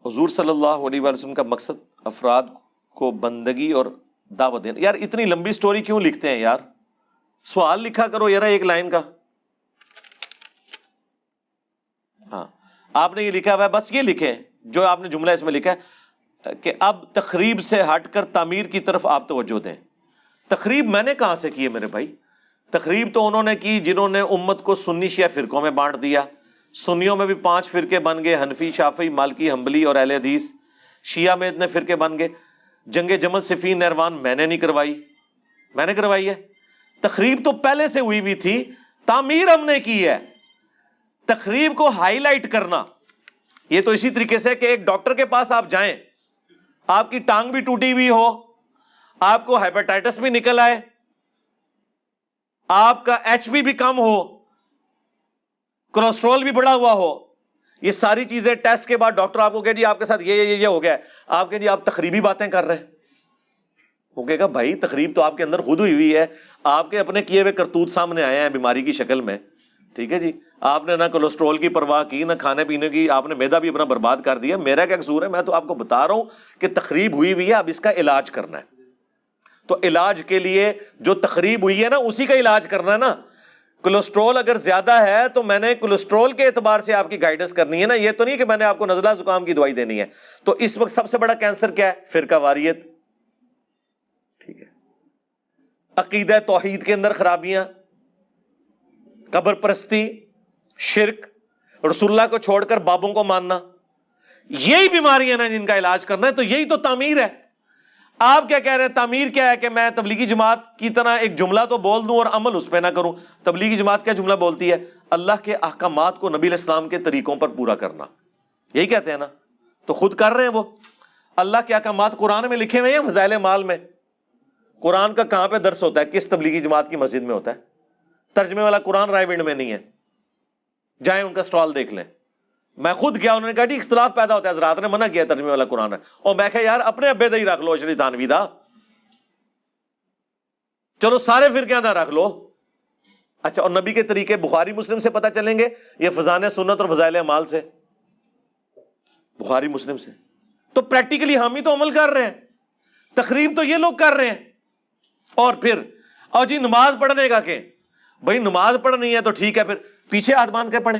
حضور صلی اللہ علیہ وسلم کا مقصد افراد کو بندگی اور دعوت دینا. یار اتنی لمبی سٹوری کیوں لکھتے ہیں یار؟ سوال لکھا کرو یار ایک لائن کا. ہاں آپ نے یہ لکھا ہوا ہے، بس یہ لکھیں جو آپ نے جملہ اس میں لکھا ہے کہ اب تخریب سے ہٹ کر تعمیر کی طرف آپ توجہ دیں. تخریب میں نے کہاں سے کی ہے میرے بھائی؟ تخریب تو انہوں نے کی جنہوں نے امت کو سنی شیعہ فرقوں میں بانٹ دیا. سنیوں میں بھی 5 فرقے بن گئے، حنفی، شافعی، مالکی، حنبلی اور اہل حدیث. شیعہ میں اتنے فرقے بن گئے. جنگ جمل، صفین، نیروان میں نے نہیں کروائی، میں نے کروائی ہے. تخریب تو پہلے سے ہوئی ہوئی تھی، تعمیر ہم نے کی ہے. تخریب کو ہائی لائٹ کرنا یہ تو اسی طریقے سے کہ ایک ڈاکٹر کے پاس آپ جائیں، آپ کی ٹانگ بھی ٹوٹی ہوئی ہو، آپ کو ہیپاٹائٹس بھی نکل آئے، آپ کا ایچ بی بھی کم ہو، کولیسٹرول بھی بڑھا ہوا ہو، یہ ساری چیزیں ٹیسٹ کے بعد ڈاکٹر آپ کو کہے جی آپ کے ساتھ یہ ہو گیا ہے، آپ کہیں جی آپ تخریبی باتیں کر رہے ہیں. وہ کہے گا بھائی تخریب تو آپ کے اندر خود ہوئی ہے، آپ کے اپنے کیے ہوئے کرتوت سامنے آئے ہیں بیماری کی شکل میں. ٹھیک ہے جی، آپ نے نہ کولیسٹرول کی پرواہ کی، نہ کھانے پینے کی، آپ نے معدہ بھی اپنا برباد کر دیا. میرا کیا قصور ہے؟ میں تو آپ کو بتا رہا ہوں کہ تخریب ہوئی ہوئی ہے، اب اس کا علاج کرنا ہے. تو علاج کے لیے جو تخریب ہوئی ہے نا اسی کا علاج کرنا ہے نا. کولیسٹرول اگر زیادہ ہے تو میں نے کولیسٹرول کے اعتبار سے آپ کی گائیڈنس کرنی ہے نا، یہ تو نہیں کہ میں نے آپ کو نزلہ زکام کی دوائی دینی ہے. تو اس وقت سب سے بڑا کینسر کیا ہے؟ فرقہ واریت. ٹھیک ہے، عقیدہ توحید کے اندر خرابیاں، قبر پرستی، شرک، رسول اللہ کو چھوڑ کر بابوں کو ماننا، یہی بیماریاں نا جن کا علاج کرنا ہے. تو یہی تو تعمیر ہے. آپ کیا کہہ رہے ہیں تعمیر کیا ہے؟ کہ میں تبلیغی جماعت کی طرح ایک جملہ تو بول دوں اور عمل اس پہ نہ کروں. تبلیغی جماعت کیا جملہ بولتی ہے؟ اللہ کے احکامات کو نبی علیہ السلام کے طریقوں پر پورا کرنا. یہی کہتے ہیں نا. تو خود کر رہے ہیں وہ. اللہ کے احکامات قرآن میں لکھے ہوئے ہیں، فضائل مال میں. قرآن کا کہاں پہ درس ہوتا ہے؟ کس تبلیغی جماعت کی مسجد میں ہوتا ہے؟ ترجمے والا قرآن رائے ونڈ میں نہیں ہے، جائیں ان کا سٹال دیکھ لیں. میں خود گیا، انہوں نے کہا جی اختلاف پیدا ہوتا ہے، حضرات نے منع کیا ترجمے والا قرآن ہے. اور میں کہا یار اپنے ابے دا ہی رکھ لو، اشری تھانوی دا، چلو سارے فرقے دا رکھ لو. اچھا، اور نبی کے طریقے بخاری مسلم سے پتہ چلیں گے یہ فضائل سنت اور فضائل اعمال سے؟ بخاری مسلم سے. تو پریکٹیکلی ہم ہی تو عمل کر رہے ہیں. تخریب تو یہ لوگ کر رہے ہیں. اور پھر اور جی نماز پڑھنے کا کہ بھائی نماز پڑھنی ہے تو ٹھیک ہے، پھر پیچھے ہاتھ باندھ کے پڑھیں.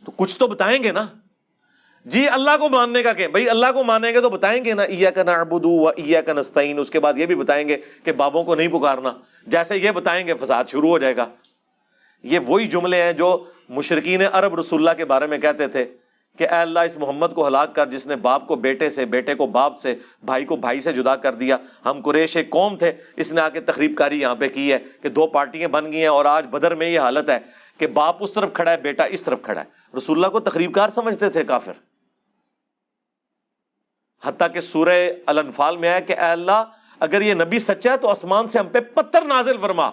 تو کچھ تو بتائیں گے نا. جی اللہ کو ماننے کا کہ بھائی اللہ کو مانیں گے تو بتائیں گے نا ایاک نعبد و ایاک نستعین. اس کے بعد یہ بھی بتائیں گے کہ بابوں کو نہیں پکارنا. جیسے یہ بتائیں گے فساد شروع ہو جائے گا. یہ وہی جملے ہیں جو مشرکین عرب رسول اللہ کے بارے میں کہتے تھے کہ اے اللہ اس محمد کو ہلاک کر جس نے باپ کو بیٹے سے، بیٹے کو باپ سے، بھائی کو بھائی سے جدا کر دیا. ہم قریش ایک قوم تھے، اس نے آ کے تخریب کاری یہاں پہ کی ہے کہ 2 پارٹیاں بن گئی ہیں اور آج بدر میں یہ حالت ہے کہ باپ اس طرف کھڑا ہے، بیٹا اس طرف کھڑا ہے. رسول اللہ کو تخریب کار سمجھتے تھے کافر. حتیٰ کہ سورہ الانفال میں ہے کہ اے اللہ اگر یہ نبی سچا ہے تو آسمان سے ہم پہ پتھر نازل فرما،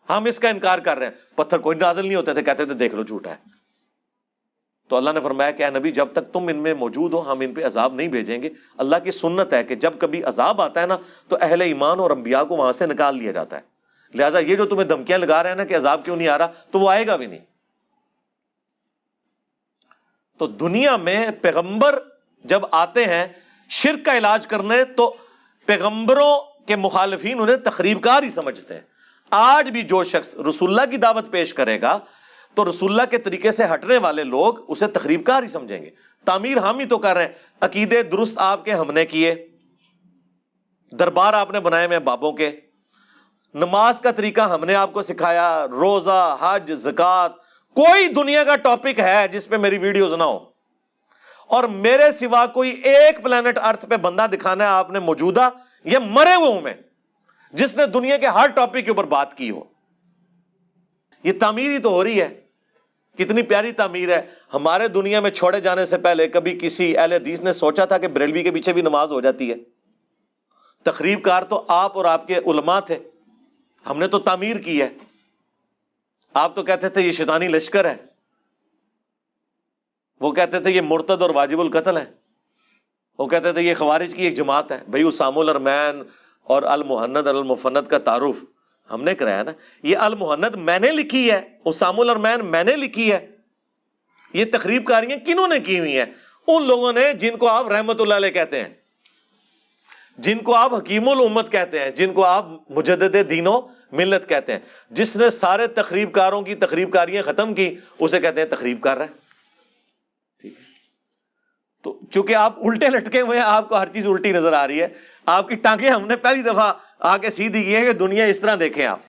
ہم اس کا انکار کر رہے ہیں. پتھر کوئی نازل نہیں ہوتے تھے، کہتے تھے دیکھ لو جھوٹا ہے. تو اللہ نے فرمایا کہ اے نبی جب تک تم ان میں موجود ہو ہم ان پہ عذاب نہیں بھیجیں گے. اللہ کی سنت ہے کہ جب کبھی عذاب آتا ہے نا تو اہل ایمان اور انبیاء کو وہاں سے نکال لیا جاتا ہے. لہٰذا یہ جو تمہیں دھمکیاں لگا رہے ہیں نا کہ عذاب کیوں نہیں آ رہا، تو وہ آئے گا بھی نہیں. تو دنیا میں پیغمبر جب آتے ہیں شرک کا علاج کرنے تو پیغمبروں کے مخالفین انہیں تخریب کار ہی سمجھتے ہیں. آج بھی جو شخص رسول اللہ کی دعوت پیش کرے گا تو رسول اللہ کے طریقے سے ہٹنے والے لوگ اسے تخریب کار ہی سمجھیں گے. تعمیر ہم ہی تو کر رہے ہیں. عقیدے درست آپ کے ہم نے کیے، دربار آپ نے بنائے ہوئے بابوں کے، نماز کا طریقہ ہم نے آپ کو سکھایا، روزہ، حج، زکوٰۃ. کوئی دنیا کا ٹاپک ہے جس پہ میری ویڈیوز نہ ہو، اور میرے سوا کوئی ایک پلانٹ ارتھ پہ بندہ دکھانا ہے آپ نے موجودہ یا مرے ہوئے میں جس نے دنیا کے ہر ٹاپک کے اوپر بات کی ہو. یہ تعمیر ہی تو ہو رہی ہے. کتنی پیاری تعمیر ہے. ہمارے دنیا میں چھوڑے جانے سے پہلے کبھی کسی اہل حدیث نے سوچا تھا کہ بریلوی کے پیچھے بھی نماز ہو جاتی ہے؟ تخریب کار تو آپ اور آپ کے علماء تھے. ہم نے تو تعمیر کی ہے. آپ تو کہتے تھے یہ شیطانی لشکر ہے، وہ کہتے تھے یہ مرتد اور واجب القتل ہے، وہ کہتے تھے یہ خوارج کی ایک جماعت ہے. بھائی اسام الارمین اور المہند المفند کا تعارف ہم نے کرایا نا. یہ المہند میں نے لکھی ہے، اسام الارمین میں نے لکھی ہے. یہ تخریب کاریاں کنہوں نے کی ہوئی ہیں؟ ان لوگوں نے جن کو آپ رحمت اللہ علیہ کہتے ہیں، جن کو آپ حکیم الامت کہتے ہیں، جن کو آپ مجدد دین و ملت کہتے ہیں، جس نے سارے تخریب کاروں کی تخریب کاریاں ختم کی، اسے کہتے ہیں تخریب کر رہا ہے. ٹھیک ہے، تو چونکہ آپ الٹے لٹکے ہوئے ہیں، آپ کو ہر چیز الٹی نظر آ رہی ہے، آپ کی ٹانگیں ہم نے پہلی دفعہ آ کے سیدھی کی ہے کہ دنیا اس طرح دیکھیں آپ.